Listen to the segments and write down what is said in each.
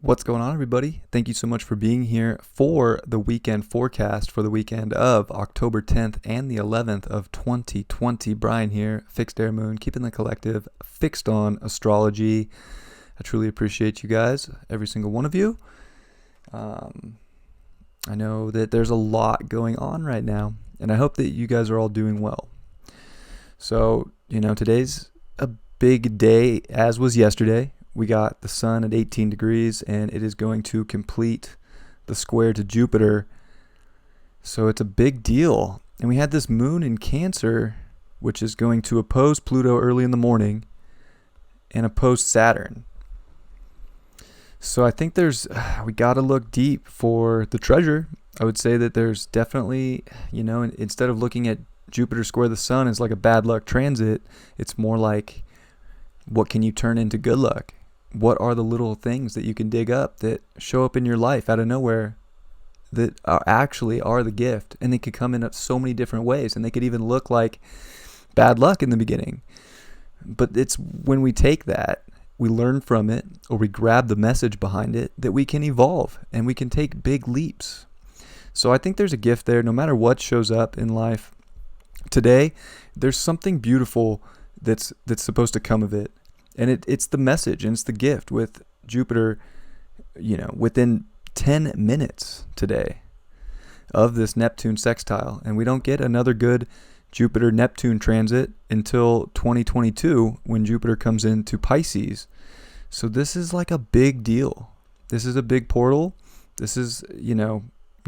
What's going on, everybody? Thank you so much for being here for the weekend forecast for the weekend of October 10th and the 11th of 2020. Brian here, Fixed Air Moon, keeping the collective fixed on astrology. I truly appreciate you guys, every single one of you. I know that there's a lot going on right now, and I hope that you guys are all doing well. So, today's a big day, as was yesterday. We got the sun at 18 degrees, and it is going to complete the square to Jupiter. So it's a big deal. And we had this moon in Cancer, which is going to oppose Pluto early in the morning and oppose Saturn. So I think we got to look deep for the treasure. I would say that there's definitely, instead of looking at Jupiter square the sun as like a bad luck transit, it's more like, what can you turn into good luck? What are the little things that you can dig up that show up in your life out of nowhere that actually are the gift? And they could come in so many different ways, and they could even look like bad luck in the beginning. But it's when we take that, we learn from it, or we grab the message behind it, that we can evolve and we can take big leaps. So I think there's a gift there no matter what shows up in life. Today, there's something beautiful that's supposed to come of it. And it's the message, and it's the gift with Jupiter, within 10 minutes today of this Neptune sextile. And we don't get another good Jupiter-Neptune transit until 2022 when Jupiter comes into Pisces. So this is like a big deal. This is a big portal. This is,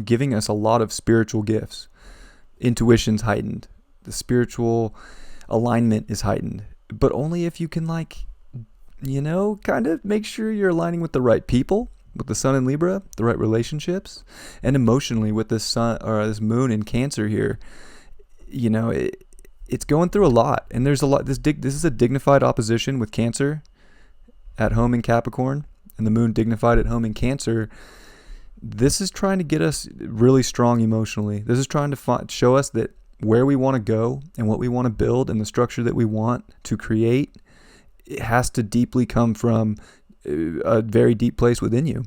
giving us a lot of spiritual gifts. Intuition's heightened. The spiritual alignment is heightened. But only if you can kind of make sure you're aligning with the right people, with the sun in Libra, the right relationships, and emotionally with this sun or this moon in Cancer here. It's going through a lot, and there's a lot. This is a dignified opposition with Cancer at home in Capricorn, and the moon dignified at home in Cancer. This is trying to get us really strong emotionally. This is trying to show us that where we want to go and what we want to build and the structure that we want to create, it has to deeply come from a very deep place within you.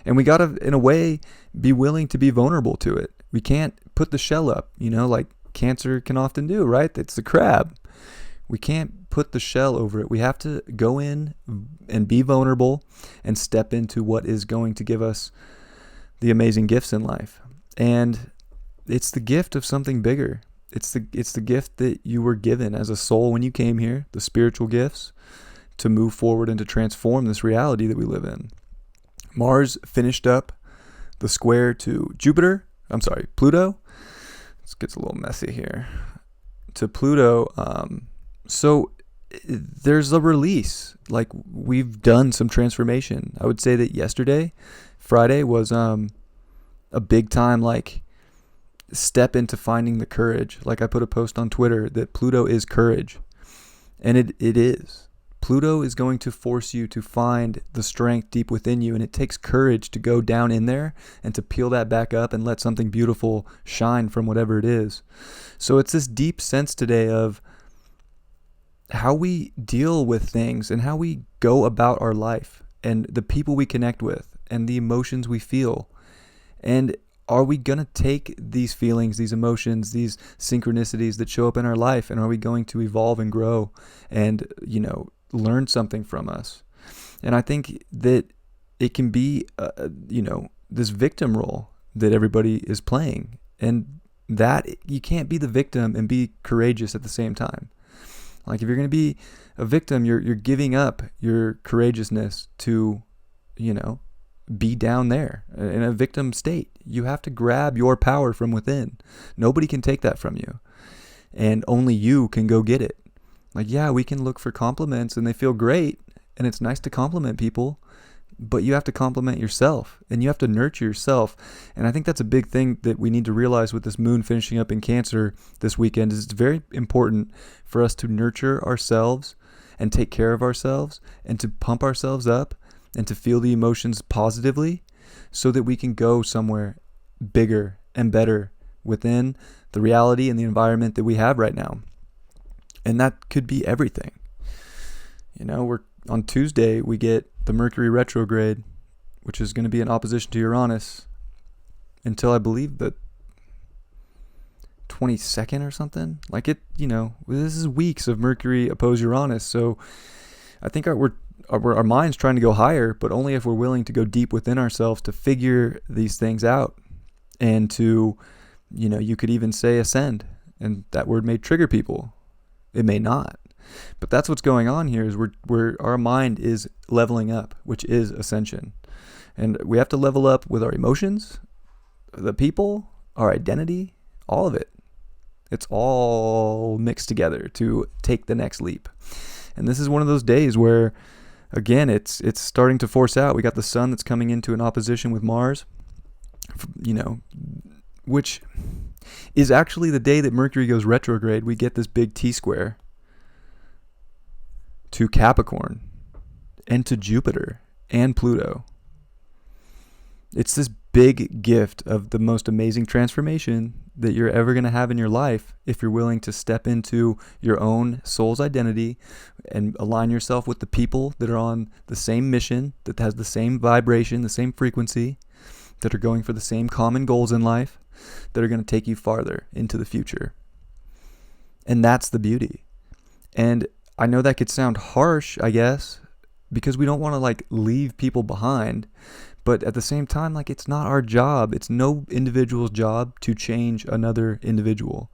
And we got to, in a way, be willing to be vulnerable to it. We can't put the shell up, like Cancer can often do, right? It's the crab. We can't put the shell over it. We have to go in and be vulnerable and step into what is going to give us the amazing gifts in life. And it's the gift of something bigger. It's the gift that you were given as a soul when you came here, the spiritual gifts, to move forward and to transform this reality that we live in. Mars finished up the square to Pluto. This gets a little messy here. To Pluto, so there's a release. Like, we've done some transformation. I would say that yesterday, Friday, was a big time, step into finding the courage. Like, I put a post on Twitter that Pluto is courage. And it is. Pluto is going to force you to find the strength deep within you, and it takes courage to go down in there and to peel that back up and let something beautiful shine from whatever it is. So it's this deep sense today of how we deal with things and how we go about our life and the people we connect with and the emotions we feel. And are we going to take these feelings, these emotions, these synchronicities that show up in our life, and are we going to evolve and grow and, learn something from us? And I think that it can be, this victim role that everybody is playing, and that you can't be the victim and be courageous at the same time. Like, if you're going to be a victim, you're giving up your courageousness to, be down there in a victim state. You have to grab your power from within. Nobody can take that from you, and only you can go get it. Like, yeah, we can look for compliments and they feel great, and it's nice to compliment people, but you have to compliment yourself and you have to nurture yourself. And I think that's a big thing that we need to realize with this moon finishing up in Cancer this weekend, is it's very important for us to nurture ourselves and take care of ourselves and to pump ourselves up and to feel the emotions positively so that we can go somewhere bigger and better within the reality and the environment that we have right now. And that could be everything. We're on Tuesday, we get the Mercury retrograde, which is going to be in opposition to Uranus until I believe the 22nd or something. Like it, this is weeks of Mercury opposed Uranus. So I think our mind's trying to go higher, but only if we're willing to go deep within ourselves to figure these things out and to, you could even say ascend, and that word may trigger people. It may not. But that's what's going on here is our mind is leveling up, which is ascension. And we have to level up with our emotions, the people, our identity, all of it. It's all mixed together to take the next leap. And this is one of those days where, again, it's starting to force out. We got the sun that's coming into an opposition with Mars, which is actually the day that Mercury goes retrograde. We get this big T-square to Capricorn and to Jupiter and Pluto. It's this big gift of the most amazing transformation that you're ever going to have in your life if you're willing to step into your own soul's identity and align yourself with the people that are on the same mission, that has the same vibration, the same frequency, that are going for the same common goals in life, that are going to take you farther into the future. And that's the beauty. And I know that could sound harsh, I guess, because we don't want to leave people behind. But at the same time, it's not our job. It's no individual's job to change another individual.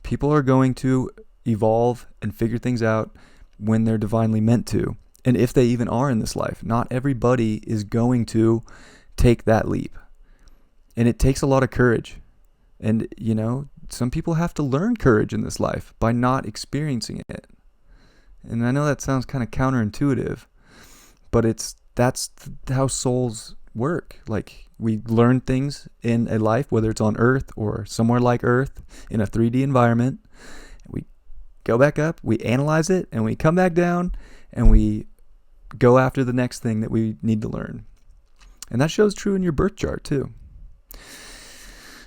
People are going to evolve and figure things out when they're divinely meant to. And if they even are in this life, not everybody is going to take that leap. And it takes a lot of courage. And, some people have to learn courage in this life by not experiencing it. And I know that sounds kind of counterintuitive, but that's how souls work. We learn things in a life, whether it's on Earth or somewhere like Earth in a 3D environment. We go back up, we analyze it, and we come back down, and we go after the next thing that we need to learn. And that shows true in your birth chart too.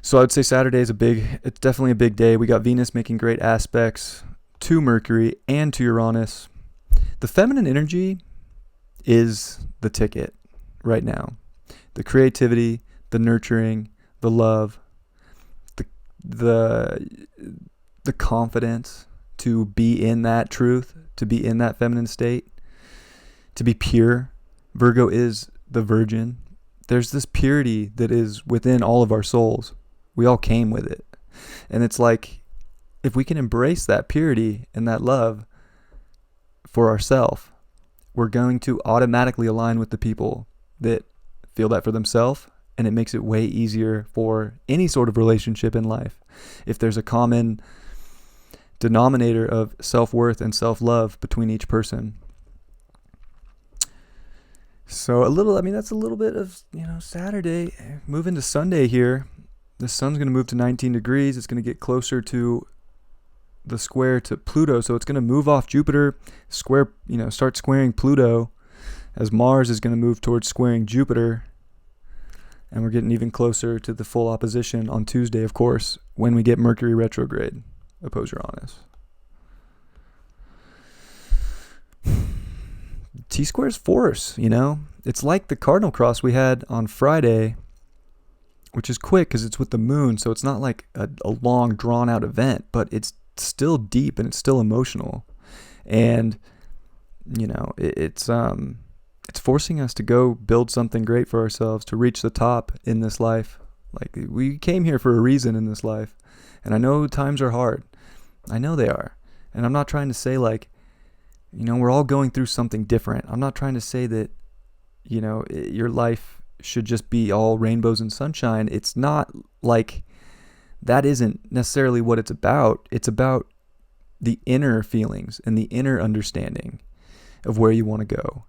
So I would say Saturday is it's definitely a big day. We got Venus making great aspects to Mercury and to Uranus. The feminine energy is the ticket right now. The creativity, the nurturing, the love, the confidence to be in that truth, to be in that feminine state, to be pure. Virgo is the virgin. There's this purity that is within all of our souls. We all came with it. And it's if we can embrace that purity and that love for ourselves, we're going to automatically align with the people that feel that for themselves, and it makes it way easier for any sort of relationship in life. If there's a common denominator of self-worth and self-love between each person. So that's a little bit of, Saturday. Moving to Sunday here. The sun's going to move to 19 degrees. It's going to get closer to the square to Pluto. So it's going to move off Jupiter, start squaring Pluto, as Mars is going to move towards squaring Jupiter. And we're getting even closer to the full opposition on Tuesday, of course, when we get Mercury retrograde, opposed Uranus. T-square's force, It's like the cardinal cross we had on Friday, which is quick because it's with the moon, so it's not like a long, drawn-out event, but it's still deep and it's still emotional. And, it's forcing us to go build something great for ourselves, to reach the top in this life. We came here for a reason in this life. And I know times are hard. I know they are. And I'm not trying to say we're all going through something different. I'm not trying to say that, your life should just be all rainbows and sunshine. It's not that isn't necessarily what it's about. It's about the inner feelings and the inner understanding of where you want to go.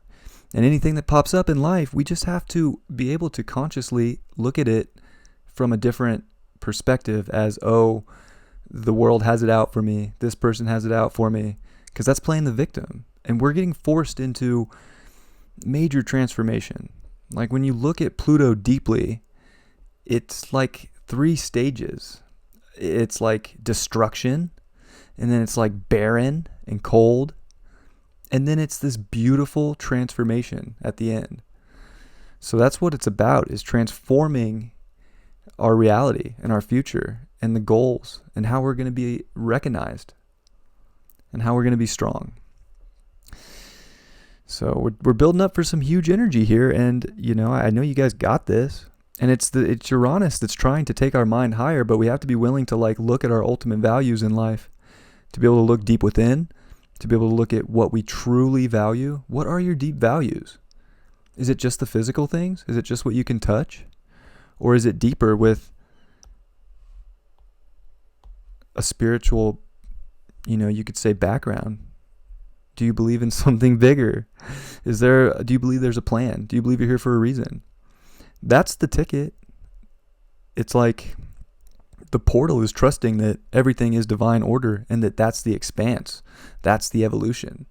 And anything that pops up in life, we just have to be able to consciously look at it from a different perspective as, the world has it out for me. This person has it out for me. Because that's playing the victim. And we're getting forced into major transformation. When you look at Pluto deeply, it's 3 stages. It's destruction, and then it's barren and cold, and then it's this beautiful transformation at the end. So that's what it's about, is transforming our reality and our future and the goals and how we're going to be recognized and how we're going to be strong. So we're building up for some huge energy here, and I know you guys got this. And it's Uranus that's trying to take our mind higher, but we have to be willing to look at our ultimate values in life, to be able to look deep within, to be able to look at what we truly value. What are your deep values? Is it just the physical things? Is it just what you can touch? Or is it deeper with a spiritual, you could say, background? Do you believe in something bigger? Do you believe there's a plan? Do you believe you're here for a reason? That's the ticket. It's like the portal is trusting that everything is divine order and that's the expanse. That's the evolution,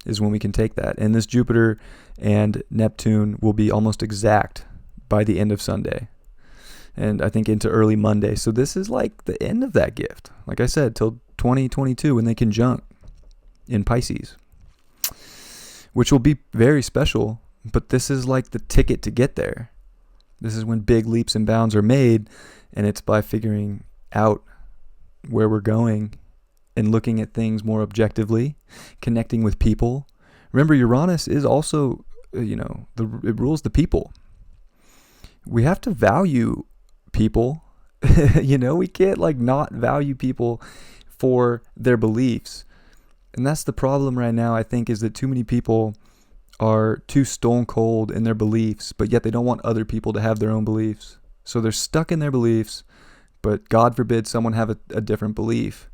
is when we can take that. And this Jupiter and Neptune will be almost exact by the end of Sunday. And I think into early Monday. So this is like the end of that gift. Like I said, till 2022 when they conjunct in Pisces, which will be very special. But this is like the ticket to get there. This is when big leaps and bounds are made, and it's by figuring out where we're going and looking at things more objectively, connecting with people. Remember, Uranus is also, it rules the people. We have to value people. We can't not value people for their beliefs. And that's the problem right now, I think, is that too many people are too stone cold in their beliefs, but yet they don't want other people to have their own beliefs. So they're stuck in their beliefs, but God forbid someone have a different belief.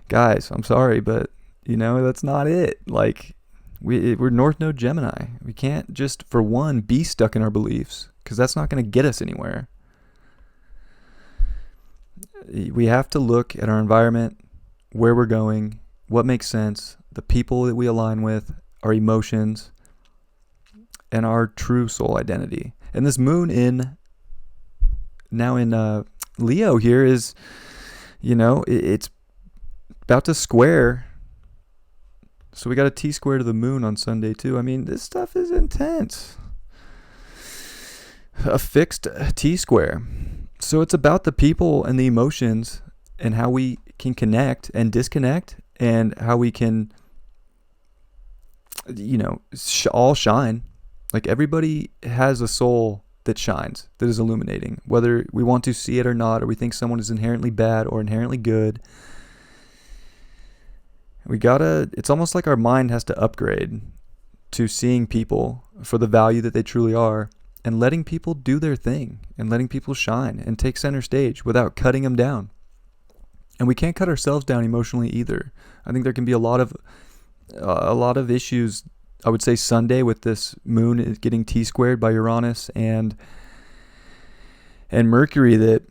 Guys, I'm sorry, but that's not it. We're North Node Gemini. We can't just, for one, be stuck in our beliefs, because that's not going to get us anywhere. We have to look at our environment, where we're going, what makes sense, the people that we align with, our emotions, and our true soul identity. And this moon now in Leo here is, it's about to square. So we got a T-square to the moon on Sunday too. I mean, this stuff is intense. A fixed T-square. So it's about the people and the emotions and how we can connect and disconnect, and how we can, all shine. Everybody has a soul that shines, that is illuminating, whether we want to see it or not, or we think someone is inherently bad or inherently good. It's almost like our mind has to upgrade to seeing people for the value that they truly are, and letting people do their thing, and letting people shine and take center stage without cutting them down. And we can't cut ourselves down emotionally either. I think there can be a lot of issues. I would say Sunday, with this moon is getting T-squared by Uranus and Mercury, that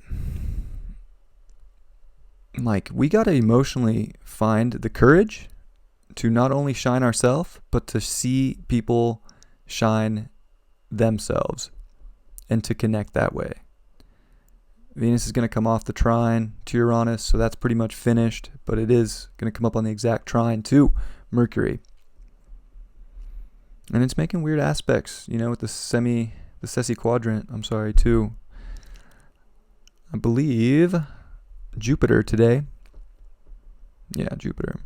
we got to emotionally find the courage to not only shine ourselves, but to see people shine themselves and to connect that way. Venus is going to come off the trine to Uranus, so that's pretty much finished, but it is going to come up on the exact trine to Mercury. And it's making weird aspects, with the Sessi quadrant, to, I believe, Jupiter today. Yeah, Jupiter.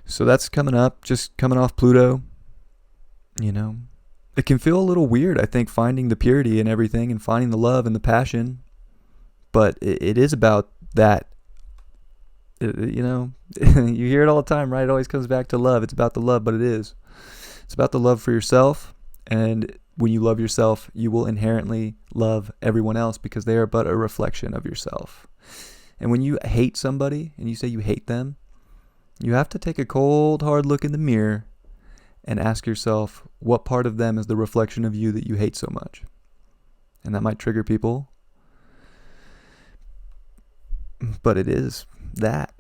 So that's coming up, just coming off Pluto. It can feel a little weird, I think, finding the purity and everything and finding the love and the passion. But it is about that. You hear it all the time, right? It always comes back to love. It's about the love, but it is. It's about the love for yourself. And when you love yourself, you will inherently love everyone else, because they are but a reflection of yourself. And when you hate somebody and you say you hate them, you have to take a cold, hard look in the mirror and ask yourself, what part of them is the reflection of you that you hate so much? And that might trigger people, but it is that.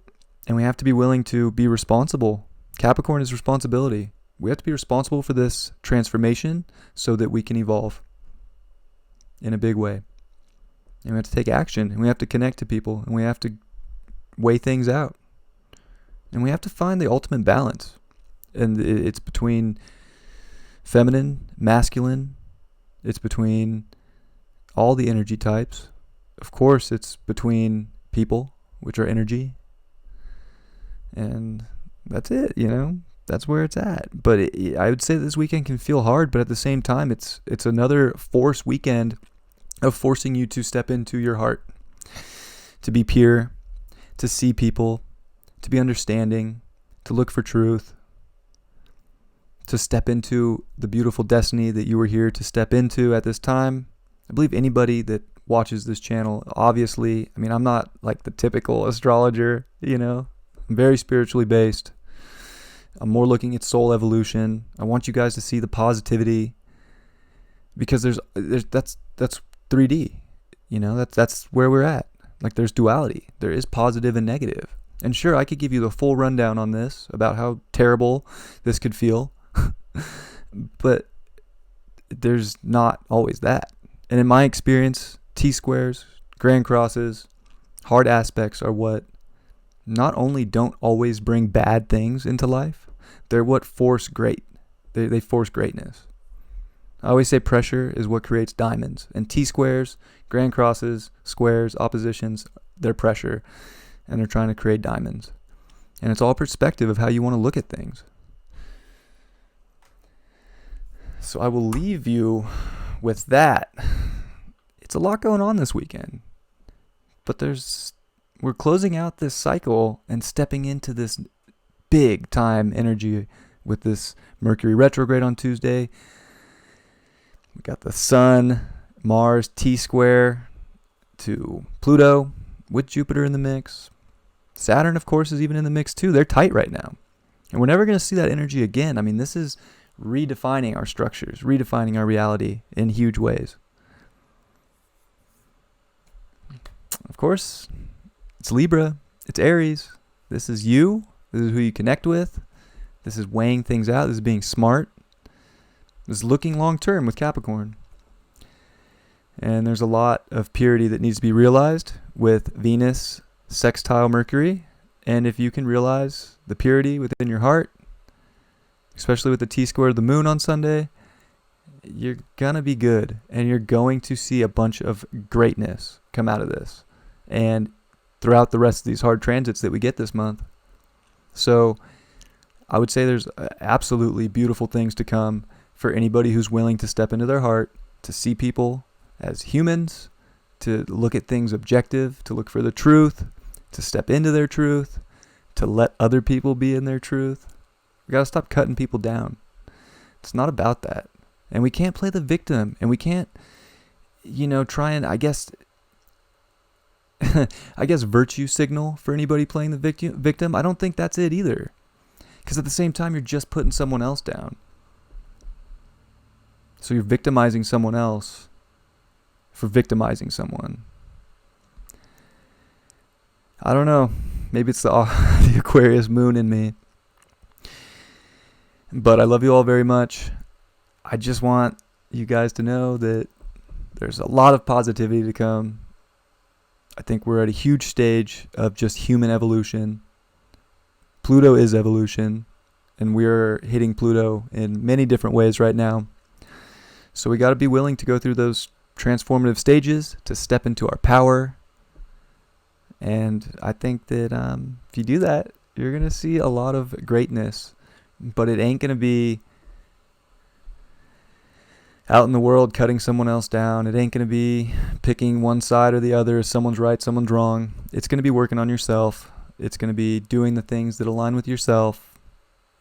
And we have to be willing to be responsible. Capricorn is responsibility. We have to be responsible for this transformation so that we can evolve in a big way. And we have to take action, and we have to connect to people, and we have to weigh things out. And we have to find the ultimate balance. And it's between feminine, masculine. It's between all the energy types. Of course, it's between people, which are energy. And that's it, That's where it's at. But I would say this weekend can feel hard, but at the same time, it's another force weekend of forcing you to step into your heart, to be pure, to see people, to be understanding, to look for truth, to step into the beautiful destiny that you were here to step into at this time. I believe anybody that watches this channel, obviously, I'm not like the typical astrologer, I'm very spiritually based. I'm more looking at soul evolution. I want you guys to see the positivity, because that's 3D, that's where we're at. Like, there's duality. There is positive and negative. And sure, I could give you the full rundown on this about how terrible this could feel, but there's not always that. And in my experience, T-squares, grand crosses, hard aspects are what not only don't always bring bad things into life, they're what force great. They force greatness. I always say pressure is what creates diamonds. And T-squares, grand crosses, squares, oppositions, they're pressure. And they're trying to create diamonds. And it's all perspective of how you want to look at things. So I will leave you with that. It's a lot going on this weekend. But we're closing out this cycle and stepping into this big time energy with this Mercury retrograde on Tuesday. We got the Sun, Mars, T-square to Pluto with Jupiter in the mix. Saturn, of course, is even in the mix too. They're tight right now. And we're never going to see that energy again. This is redefining our structures, redefining our reality in huge ways. Of course, it's Libra. It's Aries. This is you. This is who you connect with. This is weighing things out. This is being smart. This is looking long term with Capricorn. And there's a lot of purity that needs to be realized with Venus sextile Mercury. And if you can realize the purity within your heart, especially with the T-square of the moon on Sunday, you're going to be good. And you're going to see a bunch of greatness come out of this. And throughout the rest of these hard transits that we get this month. So I would say there's absolutely beautiful things to come for anybody who's willing to step into their heart, to see people as humans, to look at things objective, to look for the truth, to step into their truth, to let other people be in their truth. We got to stop cutting people down. It's not about that. And we can't play the victim, and we can't, try and, I guess virtue signal for anybody playing the victim. I don't think that's it either. Because at the same time, you're just putting someone else down. So you're victimizing someone else for victimizing someone. I don't know. Maybe it's the Aquarius moon in me. But I love you all very much. I just want you guys to know that there's a lot of positivity to come. I think we're at a huge stage of just human evolution. Pluto is evolution, and we're hitting Pluto in many different ways right now. So we got to be willing to go through those transformative stages to step into our power. And I think that if you do that, you're going to see a lot of greatness. But it ain't going to be out in the world cutting someone else down. It ain't going to be picking one side or the other. Someone's right, someone's wrong. It's going to be working on yourself. It's going to be doing the things that align with yourself.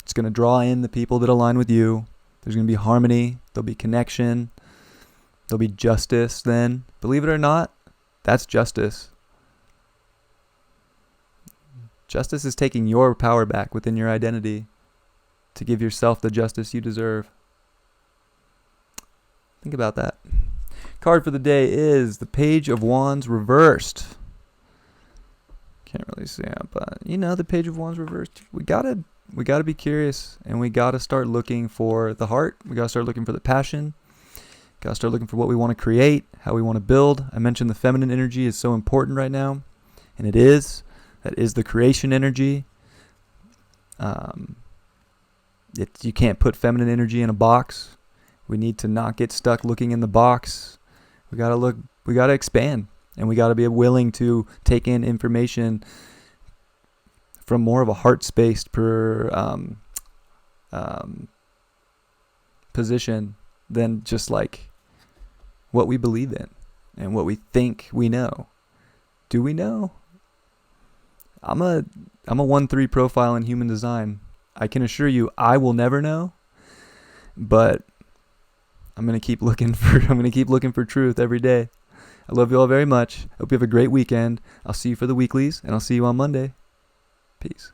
It's going to draw in the people that align with you. There's going to be harmony. There'll be connection. There'll be justice then. Believe it or not, that's justice. Justice is taking your power back within your identity to give yourself the justice you deserve. Think about that. Card for the day is the Page of Wands reversed. Can't really see it, but the Page of Wands reversed. We gotta be curious, and we gotta start looking for the heart. We gotta start looking for the passion. Gotta start looking for what we want to create, how we want to build. I mentioned the feminine energy is so important right now, and it is. That is the creation energy. You can't put feminine energy in a box. We need to not get stuck looking in the box. We gotta expand, and we gotta be willing to take in information from more of a heart-spaced position than just like what we believe in and what we think we know. Do we know? I'm a 1-3 profile in human design. I can assure you I will never know, but I'm going to keep looking for truth every day. I love you all very much. Hope you have a great weekend. I'll see you for the weeklies, and I'll see you on Monday. Peace.